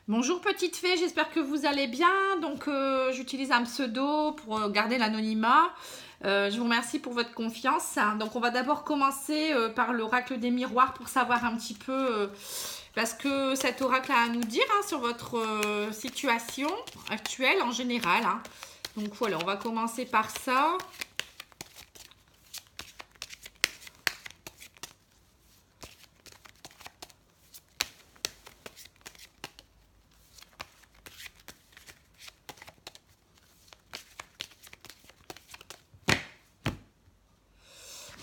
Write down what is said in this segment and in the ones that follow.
Bonjour petite fée, j'espère que vous allez bien. Donc j'utilise un pseudo pour garder l'anonymat. Je vous remercie pour votre confiance. Donc on va d'abord commencer par l'oracle des miroirs pour savoir un petit peu parce que cet oracle a à nous dire sur votre situation actuelle en général. Donc voilà, on va commencer par ça.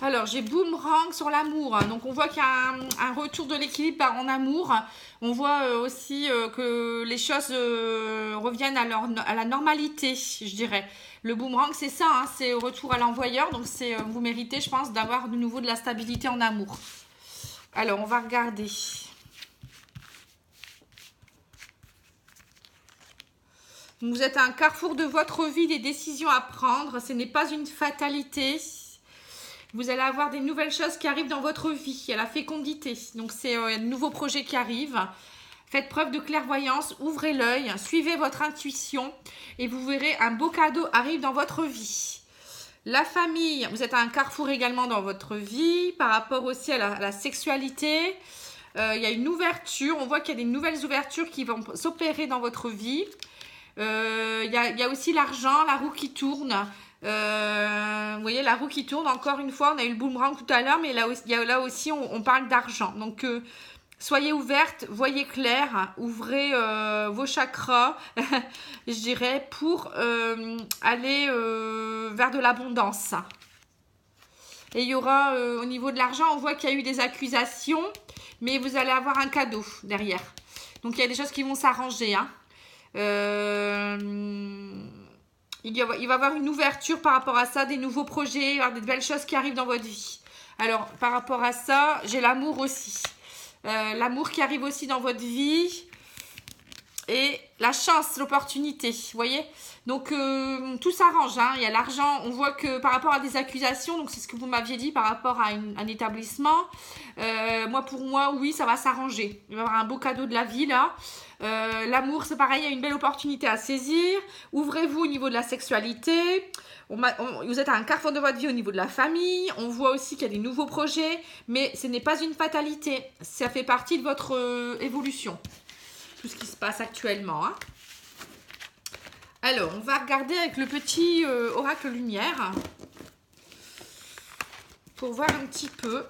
Alors, j'ai boomerang sur l'amour. Donc, on voit qu'il y a un retour de l'équilibre en amour. On voit aussi que les choses reviennent à la normalité, je dirais. Le boomerang, c'est ça, c'est retour à l'envoyeur. Donc, vous méritez, je pense, d'avoir de nouveau de la stabilité en amour. Alors, on va regarder. Vous êtes à un carrefour de votre vie, des décisions à prendre. Ce n'est pas une fatalité. Vous allez avoir des nouvelles choses qui arrivent dans votre vie. Il y a la fécondité. Donc, c'est de nouveaux projets qui arrivent. Faites preuve de clairvoyance. Ouvrez l'œil. Suivez votre intuition. Et vous verrez un beau cadeau arrive dans votre vie. La famille. Vous êtes à un carrefour également dans votre vie. Par rapport aussi à la sexualité. Il y a une ouverture. On voit qu'il y a des nouvelles ouvertures qui vont s'opérer dans votre vie. Il y a aussi l'argent, la roue qui tourne. Vous voyez la roue qui tourne, encore une fois, on a eu le boomerang tout à l'heure, mais là aussi on parle d'argent. Donc soyez ouverte, voyez clair, ouvrez vos chakras, je dirais, pour aller vers de l'abondance. Et il y aura au niveau de l'argent, on voit qu'il y a eu des accusations, mais vous allez avoir un cadeau derrière. Donc il y a des choses qui vont s'arranger. Il va y avoir une ouverture par rapport à ça, des nouveaux projets, il y avoir des belles choses qui arrivent dans votre vie. Alors, par rapport à ça, j'ai l'amour aussi. L'amour qui arrive aussi dans votre vie. Et la chance, l'opportunité, vous voyez. Donc, tout s'arrange. Il y a l'argent, on voit que par rapport à des accusations, donc c'est ce que vous m'aviez dit par rapport à un établissement. Pour moi, oui, ça va s'arranger. Il va y avoir un beau cadeau de la vie, là. L'amour, c'est pareil, il y a une belle opportunité à saisir. Ouvrez-vous au niveau de la sexualité. Vous êtes à un carrefour de votre vie au niveau de la famille. On voit aussi qu'il y a des nouveaux projets, mais ce n'est pas une fatalité. Ça fait partie de votre évolution. Tout ce qui se passe actuellement. Alors, on va regarder avec le petit oracle lumière pour voir un petit peu.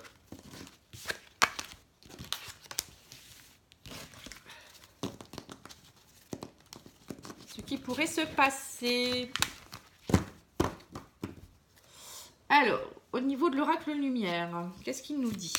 Ce qui pourrait se passer. Alors, au niveau de l'oracle lumière, qu'est-ce qu'il nous dit ?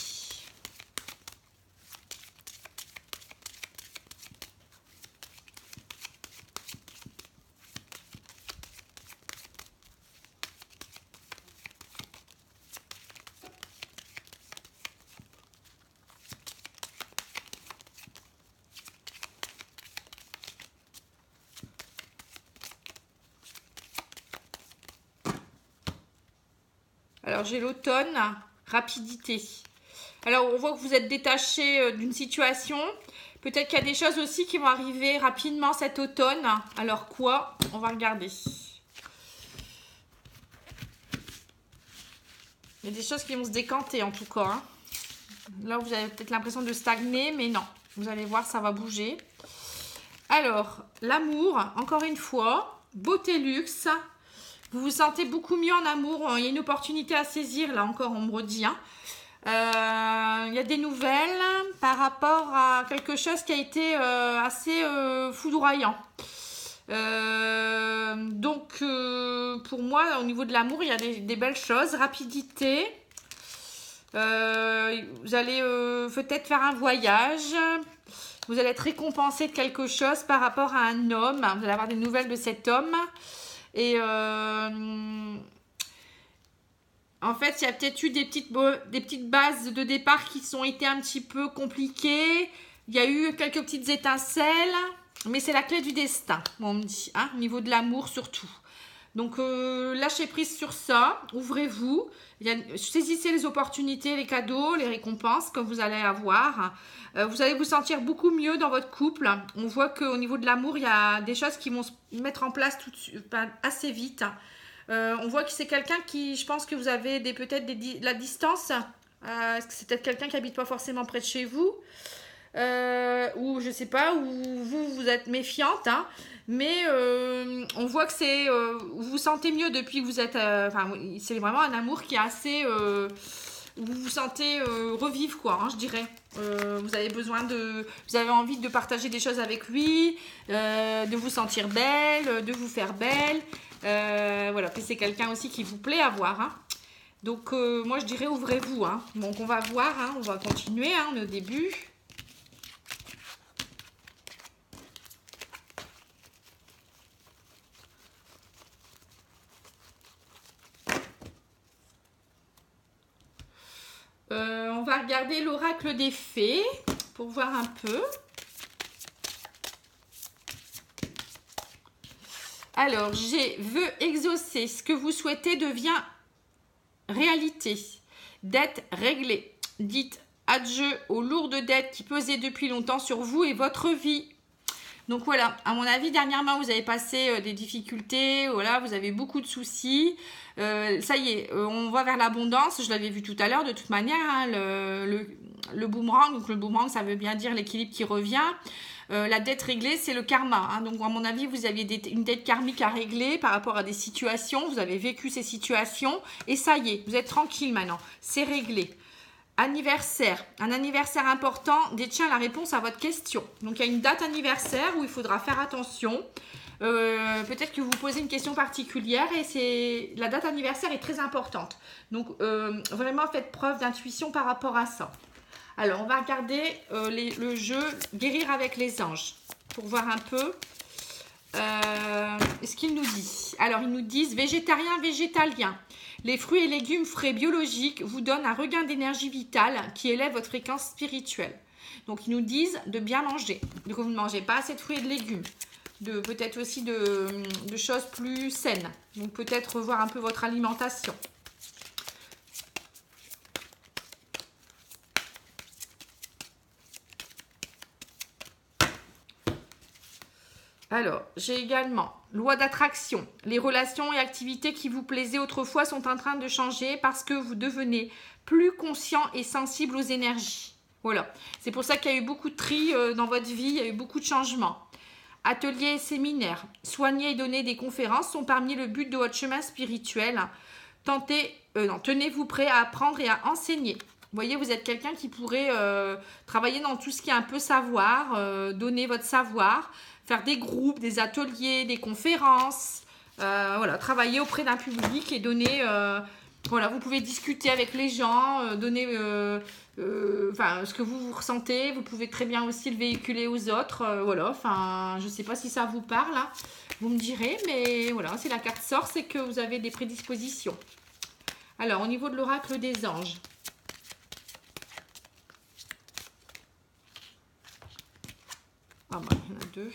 Alors, j'ai l'automne, rapidité. Alors, on voit que vous êtes détaché d'une situation. Peut-être qu'il y a des choses aussi qui vont arriver rapidement cet automne. Alors, quoi? On va regarder. Il y a des choses qui vont se décanter, en tout cas. Là, vous avez peut-être l'impression de stagner, mais non. Vous allez voir, ça va bouger. Alors, l'amour, encore une fois. Beauté luxe. Vous vous sentez beaucoup mieux en amour. Il y a une opportunité à saisir. Là encore, on me redit. Il y a des nouvelles par rapport à quelque chose qui a été assez foudroyant. Donc, pour moi, au niveau de l'amour, il y a des belles choses. Rapidité. Vous allez peut-être faire un voyage. Vous allez être récompensé de quelque chose par rapport à un homme. Vous allez avoir des nouvelles de cet homme. Et en fait, il y a peut-être eu des petites bases de départ qui ont été un petit peu compliquées. Il y a eu quelques petites étincelles, mais c'est la clé du destin, on me dit, au niveau de l'amour surtout. Donc, lâchez prise sur ça, ouvrez-vous, saisissez les opportunités, les cadeaux, les récompenses que vous allez avoir. Vous allez vous sentir beaucoup mieux dans votre couple. On voit qu'au niveau de l'amour, il y a des choses qui vont se mettre en place assez vite. On voit que c'est quelqu'un qui, je pense que vous avez peut-être de la distance. C'est peut-être quelqu'un qui n'habite pas forcément près de chez vous. Ou je sais pas, ou vous êtes méfiante, hein, mais on voit que c'est vous vous sentez mieux depuis que vous êtes c'est vraiment un amour qui est assez vous vous sentez revivre quoi, hein, je dirais. Vous avez envie de partager des choses avec lui, de vous sentir belle, de vous faire belle, voilà. Puis c'est quelqu'un aussi qui vous plaît à voir, hein. Donc moi je dirais ouvrez-vous, hein. Donc on va voir, hein, on va continuer, hein, on est au début. On va regarder l'oracle des fées pour voir un peu. Alors, veux exaucer. Ce que vous souhaitez devient réalité. Dette réglée. Dites adieu aux lourdes dettes qui pesaient depuis longtemps sur vous et votre vie. Donc voilà, à mon avis, dernièrement, vous avez passé des difficultés, voilà, vous avez beaucoup de soucis. Ça y est, on va vers l'abondance, je l'avais vu tout à l'heure de toute manière, hein, le boomerang, donc le boomerang, ça veut bien dire l'équilibre qui revient. La dette réglée, c'est le karma, hein, donc à mon avis, vous aviez une dette karmique à régler par rapport à des situations, vous avez vécu ces situations, et ça y est, vous êtes tranquille maintenant, c'est réglé. Anniversaire, un anniversaire important détient la réponse à votre question. Donc il y a une date anniversaire où il faudra faire attention. Peut-être que vous posez une question particulière et la date anniversaire est très importante. Donc vraiment faites preuve d'intuition par rapport à ça. Alors on va regarder le jeu Guérir avec les anges pour voir un peu ce qu'il nous dit. Alors ils nous disent végétarien, végétalien. Les fruits et légumes frais biologiques vous donnent un regain d'énergie vitale qui élève votre fréquence spirituelle. Donc, ils nous disent de bien manger. Donc, vous ne mangez pas assez de fruits et de légumes. Peut-être aussi de choses plus saines. Donc, peut-être revoir un peu votre alimentation. Alors, j'ai également loi d'attraction. Les relations et activités qui vous plaisaient autrefois sont en train de changer parce que vous devenez plus conscient et sensible aux énergies. Voilà, c'est pour ça qu'il y a eu beaucoup de tri dans votre vie, il y a eu beaucoup de changements. Ateliers et séminaires, soigner et donner des conférences sont parmi le but de votre chemin spirituel. Tenez-vous prêt à apprendre et à enseigner. Vous voyez, vous êtes quelqu'un qui pourrait travailler dans tout ce qui est un peu savoir, donner votre savoir, faire des groupes, des ateliers, des conférences, voilà, travailler auprès d'un public et donner, voilà, vous pouvez discuter avec les gens, donner ce que vous ressentez, vous pouvez très bien aussi le véhiculer aux autres, voilà, enfin, je ne sais pas si ça vous parle, hein, vous me direz, mais voilà, si la carte sort, c'est que vous avez des prédispositions. Alors, au niveau de l'oracle des anges, ah bah, il y en a deux.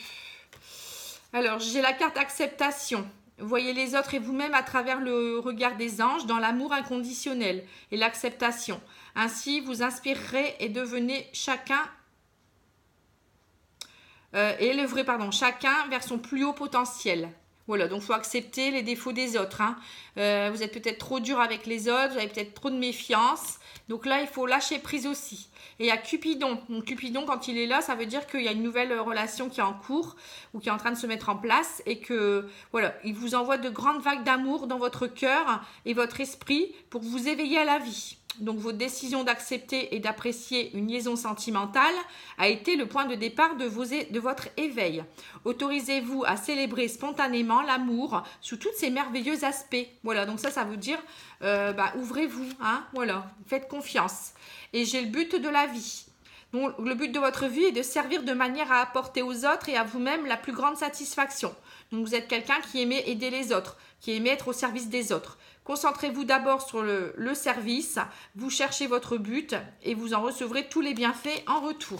Alors, j'ai la carte acceptation. Voyez les autres et vous-même à travers le regard des anges dans l'amour inconditionnel et l'acceptation. Ainsi, vous inspirerez et devenez chacun vers son plus haut potentiel. Voilà, donc il faut accepter les défauts des autres, hein. Vous êtes peut-être trop dur avec les autres, vous avez peut-être trop de méfiance. Donc là, il faut lâcher prise aussi. Et il y a Cupidon. Donc Cupidon, quand il est là, ça veut dire qu'il y a une nouvelle relation qui est en cours ou qui est en train de se mettre en place et que, voilà, il vous envoie de grandes vagues d'amour dans votre cœur et votre esprit pour vous éveiller à la vie. Donc votre décision d'accepter et d'apprécier une liaison sentimentale a été le point de départ de votre éveil. Autorisez-vous à célébrer spontanément l'amour sous tous ses merveilleux aspects. Voilà, donc ça veut dire ouvrez-vous, hein, voilà, faites confiance. Et j'ai le but de la vie. Donc le but de votre vie est de servir de manière à apporter aux autres et à vous-même la plus grande satisfaction. Donc vous êtes quelqu'un qui aimait aider les autres, qui aimait être au service des autres. Concentrez-vous d'abord sur le service, vous cherchez votre but et vous en recevrez tous les bienfaits en retour.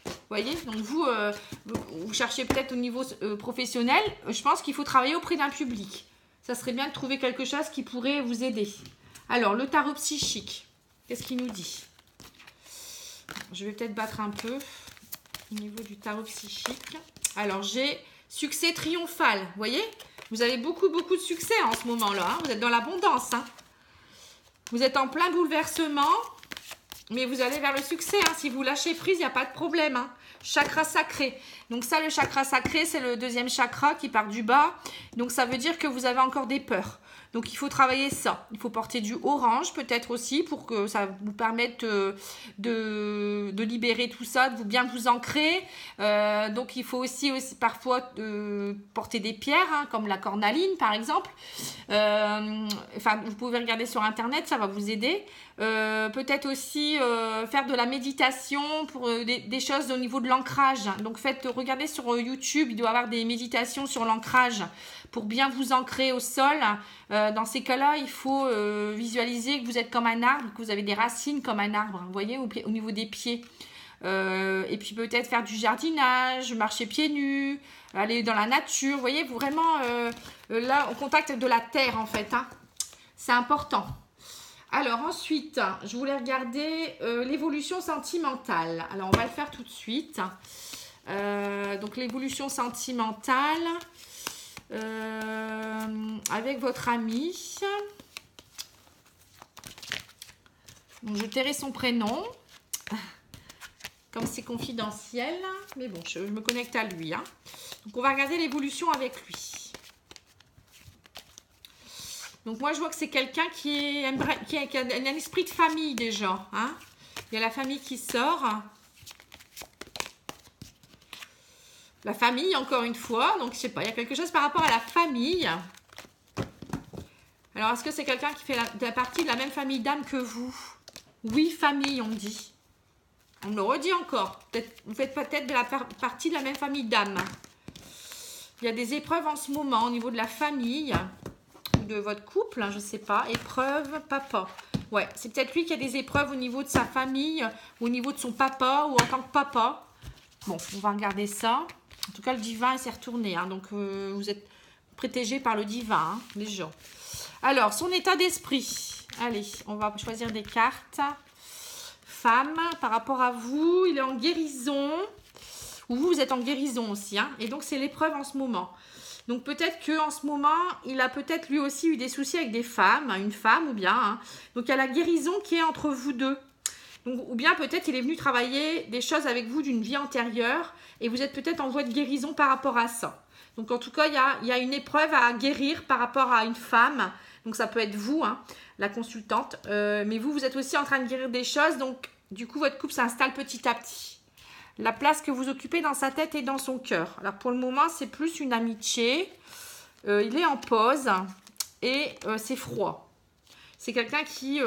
Vous voyez, donc vous cherchez peut-être au niveau professionnel, je pense qu'il faut travailler auprès d'un public. ça serait bien de trouver quelque chose qui pourrait vous aider. Alors, le tarot psychique, qu'est-ce qu'il nous dit? Je vais peut-être battre un peu au niveau du tarot psychique. Alors, j'ai succès triomphal. Vous voyez? Vous avez beaucoup de succès en ce moment-là. Hein. Vous êtes dans l'abondance. Hein. Vous êtes en plein bouleversement, mais vous allez vers le succès. Hein. Si vous lâchez prise, il n'y a pas de problème. Hein. Chakra sacré. Donc ça, le chakra sacré, c'est le deuxième chakra qui part du bas. Donc ça veut dire que vous avez encore des peurs. Donc, il faut travailler ça. Il faut porter du orange peut-être aussi pour que ça vous permette de libérer tout ça, de bien vous ancrer. Donc, il faut aussi parfois porter des pierres, hein, comme la cornaline par exemple. Enfin, vous pouvez regarder sur Internet, ça va vous aider. Peut-être aussi faire de la méditation pour des choses au niveau de l'ancrage. Donc, regardez sur YouTube, il doit y avoir des méditations sur l'ancrage pour bien vous ancrer au sol. Dans ces cas-là, il faut visualiser que vous êtes comme un arbre, que vous avez des racines comme un arbre, vous voyez, au niveau des pieds. Et puis peut-être faire du jardinage, marcher pieds nus, aller dans la nature, vous voyez, vous vraiment là, au contact de la terre en fait. Hein. C'est important. Alors ensuite, je voulais regarder l'évolution sentimentale. Alors on va le faire tout de suite. Donc l'évolution sentimentale avec votre ami. Donc, je tairai son prénom. Comme c'est confidentiel. Mais bon, je me connecte à lui. Hein. Donc on va regarder l'évolution avec lui. Donc moi je vois que c'est quelqu'un qui a un esprit de famille déjà. Hein. Il y a la famille qui sort. La famille encore une fois. Donc je sais pas, il y a quelque chose par rapport à la famille. Alors est-ce que c'est quelqu'un qui fait la partie de la même famille d'âme que vous? Oui, famille on dit. On me le redit encore. Vous faites peut-être de la partie de la même famille d'âme. Il y a des épreuves en ce moment au niveau de la famille. De votre couple, hein, je ne sais pas, épreuve, papa. Ouais, c'est peut-être lui qui a des épreuves au niveau de sa famille, au niveau de son papa ou en tant que papa. Bon, on va regarder ça. En tout cas, le divin, il s'est retourné. Hein, donc, vous êtes protégé par le divin, hein, les gens. Alors, son état d'esprit. Allez, on va choisir des cartes. Femme, par rapport à vous, il est en guérison. Ou vous êtes en guérison aussi. Hein, et donc, c'est l'épreuve en ce moment. Donc peut-être qu'en ce moment, il a peut-être lui aussi eu des soucis avec des femmes, une femme ou bien. Hein. Donc il y a la guérison qui est entre vous deux. Donc, ou bien peut-être il est venu travailler des choses avec vous d'une vie antérieure et vous êtes peut-être en voie de guérison par rapport à ça. Donc en tout cas, il y a une épreuve à guérir par rapport à une femme. Donc ça peut être vous, hein, la consultante. Mais vous êtes aussi en train de guérir des choses. Donc du coup, votre couple s'installe petit à petit. La place que vous occupez dans sa tête et dans son cœur. Alors, pour le moment, c'est plus une amitié. Il est en pause et c'est froid. C'est quelqu'un qui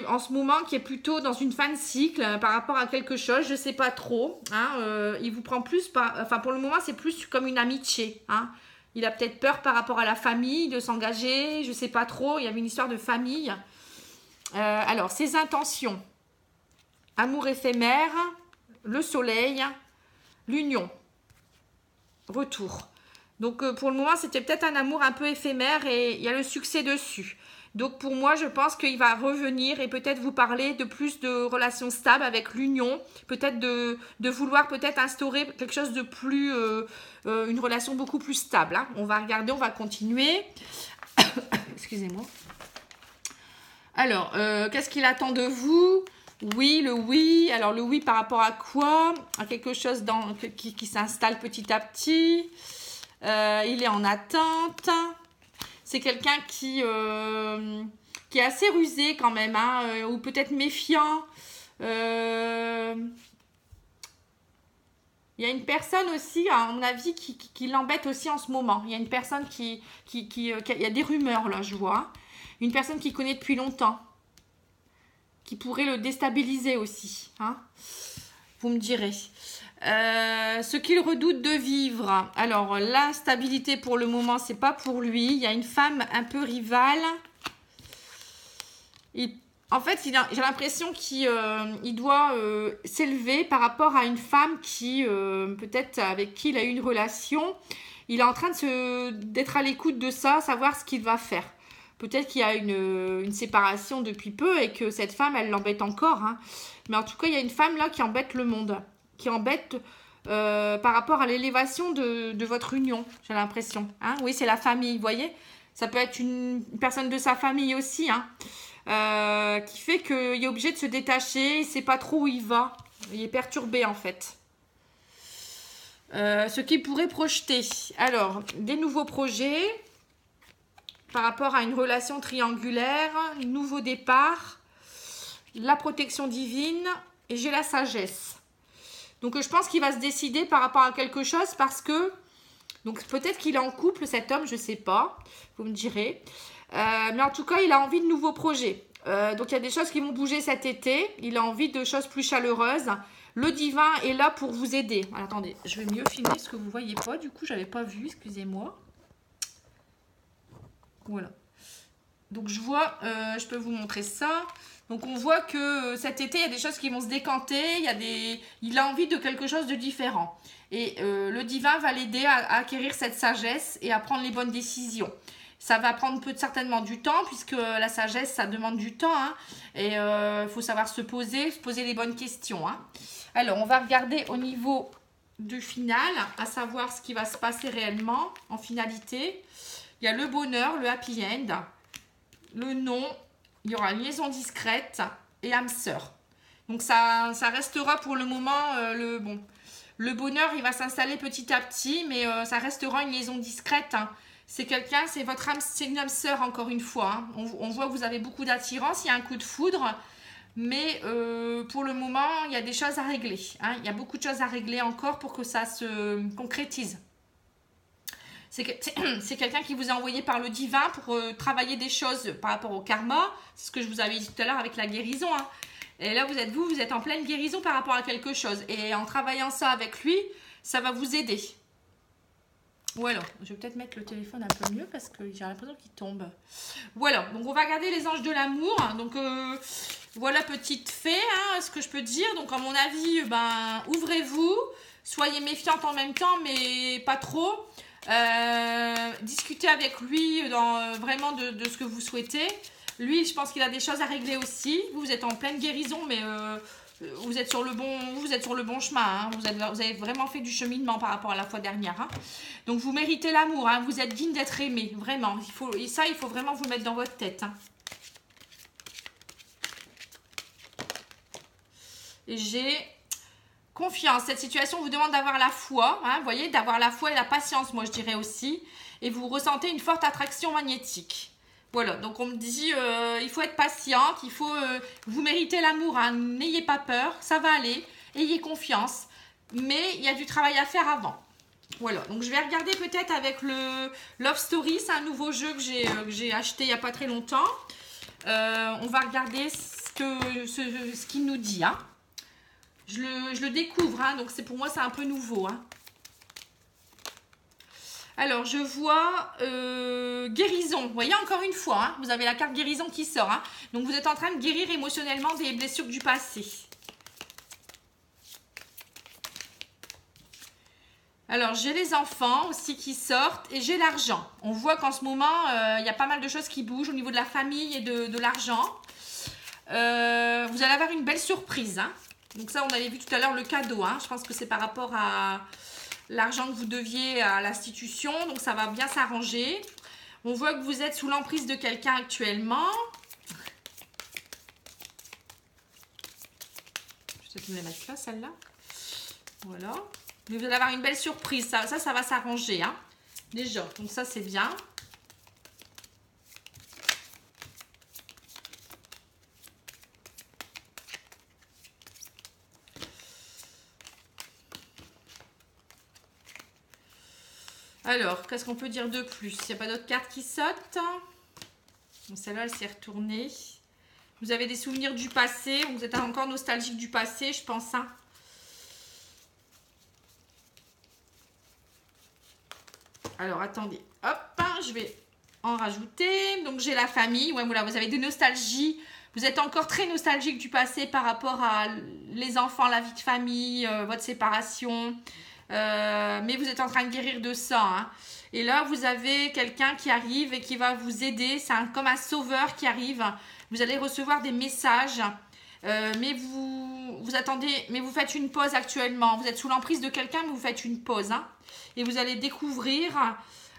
en ce moment, qui est plutôt dans une fin de cycle par rapport à quelque chose. Je ne sais pas trop. Hein, il vous prend plus enfin, pour le moment, c'est plus comme une amitié. Hein. Il a peut-être peur par rapport à la famille, de s'engager. Je ne sais pas trop. Il y avait une histoire de famille. Alors, ses intentions. Amour éphémère, le soleil, l'union, retour. Donc, pour le moment, c'était peut-être un amour un peu éphémère et il y a le succès dessus. Donc, pour moi, je pense qu'il va revenir et peut-être vous parler de plus de relations stables avec l'union. Peut-être de vouloir peut-être instaurer quelque chose de plus... une relation beaucoup plus stable. Hein. On va regarder, on va continuer. Excusez-moi. Alors, qu'est-ce qu'il attend de vous? Oui, le oui. Alors, le oui par rapport à quoi? À quelque chose qui s'installe petit à petit. Il est en attente. C'est quelqu'un qui est assez rusé quand même, hein, ou peut-être méfiant. Il y a une personne aussi, à mon avis, qui l'embête aussi en ce moment. Il y a une personne il y a des rumeurs là, je vois. Une personne qu'il connaît depuis longtemps, qui pourrait le déstabiliser aussi. Hein, vous me direz. Ce qu'il redoute de vivre. Alors, l'instabilité pour le moment, c'est pas pour lui. Il y a une femme un peu rivale. En fait, j'ai l'impression qu'il doit s'élever par rapport à une femme qui, peut-être avec qui il a eu une relation. Il est en train d'être à l'écoute de ça, savoir ce qu'il va faire. Peut-être qu'il y a une séparation depuis peu et que cette femme, elle l'embête encore. Hein. Mais en tout cas, il y a une femme là qui embête le monde. Qui embête par rapport à l'élévation de votre union, j'ai l'impression. Hein. Oui, c'est la famille, vous voyez. Ça peut être une personne de sa famille aussi, hein. Qui fait qu'il est obligé de se détacher, il ne sait pas trop où il va. Il est perturbé en fait. Ce qu'il pourrait projeter. Alors, des nouveaux projets par rapport à une relation triangulaire, nouveau départ, la protection divine et j'ai la sagesse. Donc, je pense qu'il va se décider par rapport à quelque chose parce que, donc peut-être qu'il est en couple cet homme, je ne sais pas, vous me direz. Mais en tout cas, il a envie de nouveaux projets. Donc, il y a des choses qui vont bouger cet été. Il a envie de choses plus chaleureuses. Le divin est là pour vous aider. Alors, attendez, je vais mieux filmer ce que vous ne voyez pas. Du coup, je n'avais pas vu, excusez-moi. Voilà. Donc, je vois, je peux vous montrer ça. Donc, on voit que cet été, il y a des choses qui vont se décanter. Il a envie de quelque chose de différent. Et le divin va l'aider à acquérir cette sagesse et à prendre les bonnes décisions. Ça va prendre certainement du temps, puisque la sagesse, ça demande du temps. Hein, et il faut savoir se poser les bonnes questions. Hein. Alors, on va regarder au niveau du final, à savoir ce qui va se passer réellement en finalité. Il y a le bonheur, le happy end, le non, il y aura une liaison discrète et âme sœur. Donc, ça restera pour le moment le bonheur, il va s'installer petit à petit, mais ça restera une liaison discrète. Hein. C'est quelqu'un, c'est votre âme, c'est une âme sœur encore une fois. Hein. On voit que vous avez beaucoup d'attirance, il y a un coup de foudre, mais pour le moment, il y a des choses à régler. Hein. Il y a beaucoup de choses à régler encore pour que ça se concrétise. C'est quelqu'un qui vous a envoyé par le divin pour travailler des choses par rapport au karma. C'est ce que je vous avais dit tout à l'heure avec la guérison. Hein. Et là, vous êtes en pleine guérison par rapport à quelque chose. Et en travaillant ça avec lui, ça va vous aider. Voilà, je vais peut-être mettre le téléphone un peu mieux parce que j'ai l'impression qu'il tombe. Voilà, donc on va regarder les anges de l'amour. Donc voilà, petite fée, hein, ce que je peux dire. Donc à mon avis, ouvrez-vous, soyez méfiante en même temps, mais pas trop. Discutez avec lui vraiment de ce que vous souhaitez. Lui, je pense qu'il a des choses à régler aussi. Vous êtes en pleine guérison, mais vous êtes sur le bon chemin. Hein. Vous avez vraiment fait du cheminement par rapport à la fois dernière. Hein. Donc, vous méritez l'amour. Hein. Vous êtes digne d'être aimé. Vraiment. Il faut vraiment vous mettre dans votre tête. Hein. Et j'ai confiance. Cette situation vous demande d'avoir la foi. Hein. Vous voyez, d'avoir la foi et la patience, moi, je dirais aussi. Et vous ressentez une forte attraction magnétique. Voilà, donc on me dit, il faut être patiente, vous méritez l'amour, hein, n'ayez pas peur, ça va aller, ayez confiance, mais il y a du travail à faire avant. Voilà, donc je vais regarder peut-être avec le Love Story, c'est un nouveau jeu que j'ai acheté il n'y a pas très longtemps. On va regarder ce qu'il nous dit. Hein. Je le découvre, hein, donc pour moi c'est un peu nouveau. Hein. Alors, je vois guérison. Vous voyez, encore une fois, hein, vous avez la carte guérison qui sort. Hein. Donc, vous êtes en train de guérir émotionnellement des blessures du passé. Alors, j'ai les enfants aussi qui sortent et j'ai l'argent. On voit qu'en ce moment, il y a pas mal de choses qui bougent au niveau de la famille et de l'argent. Vous allez avoir une belle surprise. Hein. Donc, ça, on avait vu tout à l'heure le cadeau. Hein. Je pense que c'est par rapport à l'argent que vous deviez à l'institution, donc ça va bien s'arranger. On voit que vous êtes sous l'emprise de quelqu'un actuellement. Je vais peut-être me la mettre là, celle-là. Voilà. Mais vous allez avoir une belle surprise, ça va s'arranger. Hein. Déjà, donc ça c'est bien. Alors, qu'est-ce qu'on peut dire de plus? Il n'y a pas d'autres cartes qui sautent. Celle-là, elle s'est retournée. Vous avez des souvenirs du passé. Vous êtes encore nostalgique du passé, je pense. Hein. Alors, attendez. Hop, je vais en rajouter. Donc, j'ai la famille. Ouais, voilà, vous avez des nostalgies. Vous êtes encore très nostalgique du passé par rapport à les enfants, la vie de famille, votre séparation. Mais vous êtes en train de guérir de ça. Hein. Et là, vous avez quelqu'un qui arrive et qui va vous aider. C'est comme un sauveur qui arrive. Vous allez recevoir des messages. Mais vous attendez, mais vous faites une pause actuellement. Vous êtes sous l'emprise de quelqu'un, mais vous faites une pause. Hein. Et vous allez découvrir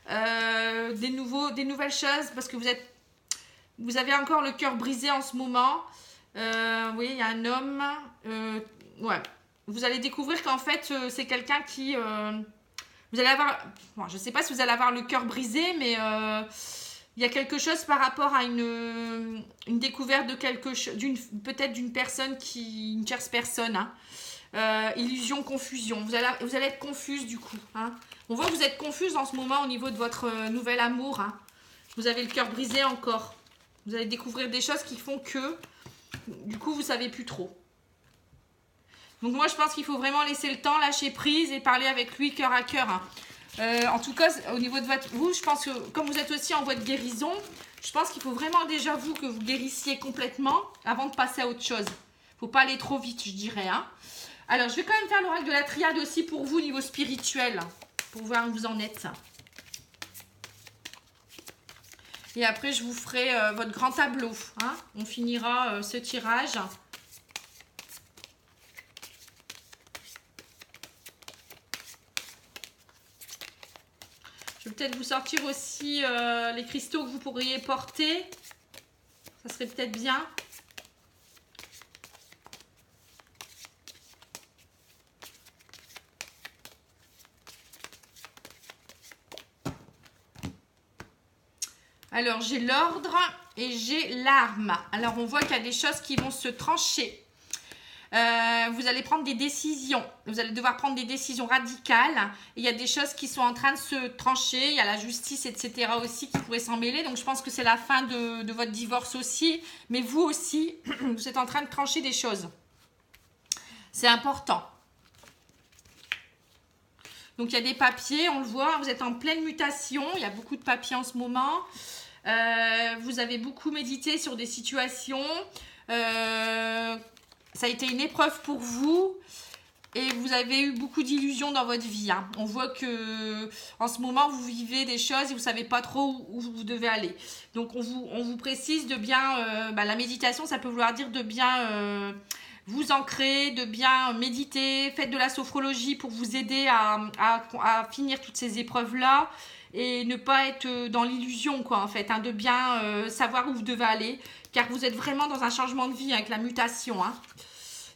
des nouvelles choses parce que vous avez encore le cœur brisé en ce moment. Oui, il y a un homme. Ouais. Vous allez découvrir qu'en fait, c'est quelqu'un qui... vous allez avoir... Bon, je ne sais pas si vous allez avoir le cœur brisé, mais il y a quelque chose par rapport à une découverte de quelque chose, peut-être d'une personne une tierce personne. Hein. Illusion, confusion. Vous allez être confuse du coup. Hein. On voit que vous êtes confuse en ce moment au niveau de votre nouvel amour. Hein. Vous avez le cœur brisé encore. Vous allez découvrir des choses qui font que, du coup, vous ne savez plus trop. Donc moi, je pense qu'il faut vraiment laisser le temps, lâcher prise et parler avec lui cœur à cœur. Hein. En tout cas, au niveau de vous, je pense que comme vous êtes aussi en voie de guérison, je pense qu'il faut vraiment déjà vous que vous guérissiez complètement avant de passer à autre chose. Il ne faut pas aller trop vite, je dirais. Hein. Alors, je vais quand même faire l'oracle de la triade aussi pour vous au niveau spirituel, pour voir où vous en êtes. Et après, je vous ferai votre grand tableau. Hein. On finira ce tirage. Je vais peut-être vous sortir aussi les cristaux que vous pourriez porter. Ça serait peut-être bien. Alors, j'ai l'ordre et j'ai l'arme. Alors, on voit qu'il y a des choses qui vont se trancher. Vous allez prendre des décisions. Vous allez devoir prendre des décisions radicales. Il y a des choses qui sont en train de se trancher. Il y a la justice, etc. aussi qui pourrait s'en mêler. Donc, je pense que c'est la fin de votre divorce aussi. Mais vous aussi, vous êtes en train de trancher des choses. C'est important. Donc, il y a des papiers, on le voit. Vous êtes en pleine mutation. Il y a beaucoup de papiers en ce moment. Vous avez beaucoup médité sur des situations. Ça a été une épreuve pour vous. Et vous avez eu beaucoup d'illusions dans votre vie. Hein. On voit que en ce moment, vous vivez des choses et vous ne savez pas trop où vous devez aller. Donc, on vous précise de bien... la méditation, ça peut vouloir dire de bien... vous ancrer, de bien méditer, faites de la sophrologie pour vous aider à finir toutes ces épreuves-là et ne pas être dans l'illusion, quoi, en fait, hein, de bien savoir où vous devez aller, car vous êtes vraiment dans un changement de vie avec la mutation. Hein.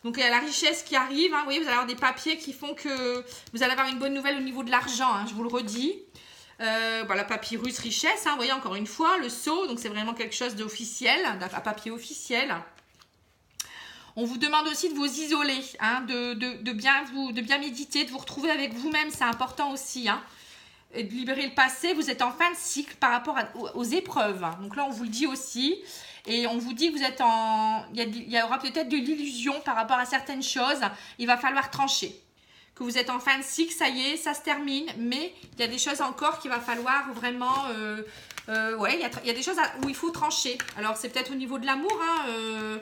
Donc, il y a la richesse qui arrive, hein, oui, vous allez avoir des papiers qui font que vous allez avoir une bonne nouvelle au niveau de l'argent, hein, je vous le redis. La papyrus richesse, hein, vous voyez, encore une fois, le sceau, donc c'est vraiment quelque chose d'officiel, un papier officiel. On vous demande aussi de vous isoler, hein, de bien méditer, de vous retrouver avec vous-même, c'est important aussi. Hein, et de libérer le passé, vous êtes en fin de cycle par rapport aux épreuves. Donc là, on vous le dit aussi. Et on vous dit que vous êtes il y aura peut-être de l'illusion par rapport à certaines choses. Il va falloir trancher. Que vous êtes en fin de cycle, ça y est, ça se termine. Mais il y a des choses encore qu'il va falloir vraiment... il y a des choses où il faut trancher. Alors, c'est peut-être au niveau de l'amour, hein,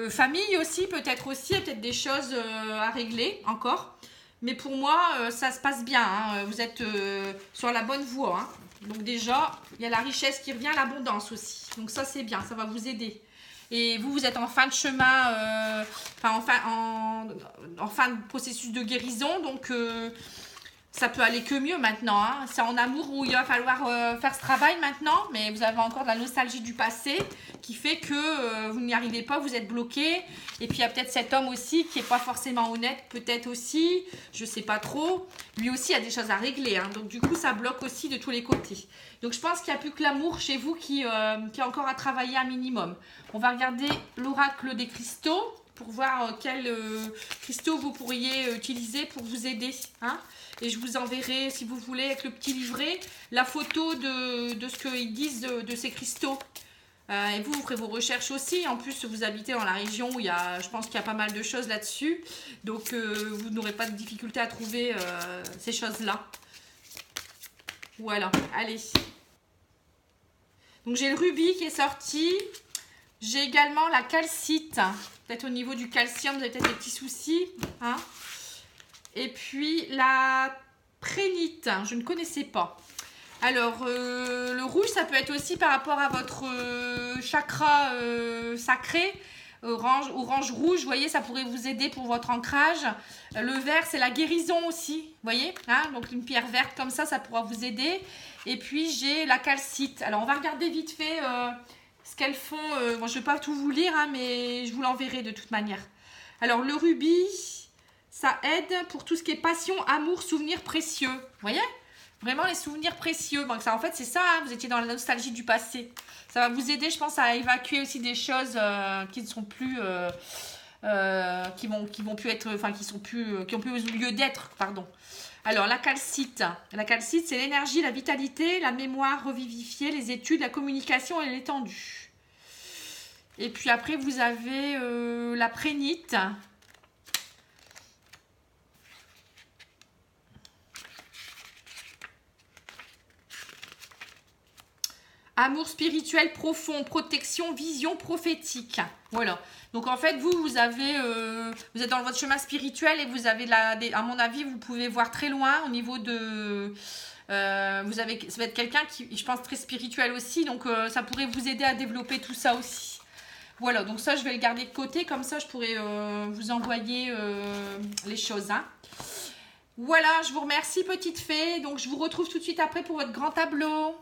famille aussi, peut-être aussi, il y a peut-être des choses à régler encore. Mais pour moi, ça se passe bien. Hein. Vous êtes sur la bonne voie. Hein. Donc déjà, il y a la richesse qui revient, l'abondance aussi. Donc ça, c'est bien, ça va vous aider. Et vous êtes en fin de chemin, en fin de processus de guérison. Donc, ça peut aller que mieux maintenant. Hein. C'est en amour où il va falloir faire ce travail maintenant. Mais vous avez encore de la nostalgie du passé qui fait que vous n'y arrivez pas, vous êtes bloqué. Et puis, il y a peut-être cet homme aussi qui n'est pas forcément honnête. Peut-être aussi, je ne sais pas trop. Lui aussi a des choses à régler. Hein. Donc, du coup, ça bloque aussi de tous les côtés. Donc, je pense qu'il n'y a plus que l'amour chez vous qui est encore à travailler un minimum. On va regarder l'oracle des cristaux pour voir quels cristaux vous pourriez utiliser pour vous aider. Hein. Et je vous enverrai, si vous voulez, avec le petit livret, la photo de ce qu'ils disent de ces cristaux. Et vous ferez vos recherches aussi. En plus, vous habitez dans la région où je pense qu'il y a pas mal de choses là-dessus. Donc, vous n'aurez pas de difficulté à trouver ces choses-là. Voilà, allez. Donc, j'ai le rubis qui est sorti. J'ai également la calcite. Peut-être au niveau du calcium, vous avez peut-être des petits soucis. Hein. Et puis la prénite, je ne connaissais pas. Alors, le rouge, ça peut être aussi par rapport à votre chakra sacré. Orange rouge, vous voyez, ça pourrait vous aider pour votre ancrage. Le vert, c'est la guérison aussi, vous voyez, hein, donc une pierre verte comme ça pourra vous aider. Et puis, j'ai la calcite. Alors, on va regarder vite fait ce qu'elles font. Moi, je ne vais pas tout vous lire, hein, mais je vous l'enverrai de toute manière. Alors, le rubis, ça aide pour tout ce qui est passion, amour, souvenirs précieux. Vous voyez ? Vraiment les souvenirs précieux. Donc ça, en fait, c'est ça, hein, vous étiez dans la nostalgie du passé. Ça va vous aider, je pense, à évacuer aussi des choses qui ne sont plus... qui vont plus être... Enfin, qui ont plus lieu d'être, pardon. Alors, la calcite. La calcite, c'est l'énergie, la vitalité, la mémoire revivifiée, les études, la communication et l'étendue. Et puis après, vous avez la prénite. Amour spirituel profond, protection, vision prophétique. Voilà. Donc en fait, vous êtes dans votre chemin spirituel et vous avez, à mon avis, vous pouvez voir très loin au niveau de... ça va être quelqu'un qui, je pense, très spirituel aussi. Donc ça pourrait vous aider à développer tout ça aussi. Voilà, donc ça, je vais le garder de côté. Comme ça, je pourrais vous envoyer les choses. Hein. Voilà, je vous remercie, petite fée. Donc je vous retrouve tout de suite après pour votre grand tableau.